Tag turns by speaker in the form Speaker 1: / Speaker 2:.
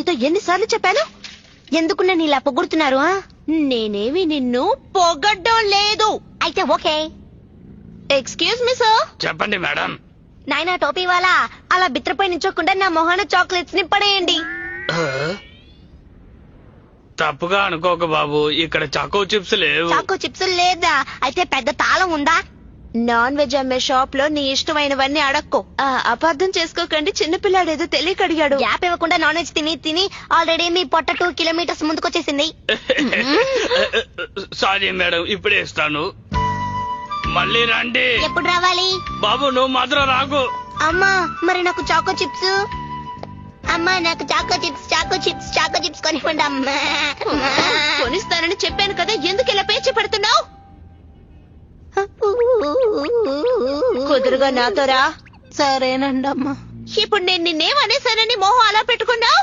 Speaker 1: నీతో ఎన్నిసార్లు చెప్పాను?
Speaker 2: ఎందుకు నన్ను ఇలా పొగుడుతున్నారు?
Speaker 1: నేనేమి నిన్ను పొగడ్డం లేదు.
Speaker 2: అయితే ఓకే.
Speaker 1: Excuse me sir.
Speaker 3: చెప్పండి మేడం.
Speaker 2: నాయనా టోపీ వాళ్ళ అలా బిత్రపై నుంచోకుండా నా మొహాన చాక్లెట్స్ ని పడేయండి.
Speaker 3: తప్పుగా అనుకోక బాబు, ఇక్కడ చాకో చిప్స్ లేవు.
Speaker 2: చాకో చిప్స్ లేదా? అయితే పెద్ద తాళం ఉందా?
Speaker 1: నాన్ వెజ్ అమ్మే షాప్ లో నీ ఇష్టమైనవన్నీ అడక్కో. అపార్థం చేసుకోకండి, చిన్నపిల్లాడేదో తెలియక అడిగాడు.
Speaker 2: గ్యాప్ ఇవ్వకుండా నాన్ వెజ్ తిని తిని ఆల్రెడీ మీ పొట్ట 2 కిలోమీటర్స్ ముందుకొచ్చేసింది.
Speaker 3: సారీ మేడం, ఇప్పుడే ఇస్తాను. మళ్ళీ రండి.
Speaker 2: ఎప్పుడు రావాలి?
Speaker 3: బాబు నువ్వు మాత్రం రాకు.
Speaker 2: అమ్మా మరి నాకు చాకో చిప్స్. అమ్మా నాకు choco chips choco chips choco chips కొనివ్వండి అమ్మా.
Speaker 1: కొనిస్తానని చెప్పాను కదా, ఎందుకు ఇలా పేచి పడుతున్నావు? కుదురుగా నాతో రా.
Speaker 2: సరేనండి అమ్మా.
Speaker 1: ఇప్పుడు నేను నిన్నేమనేసానని మోహం అలా పెట్టుకున్నావు?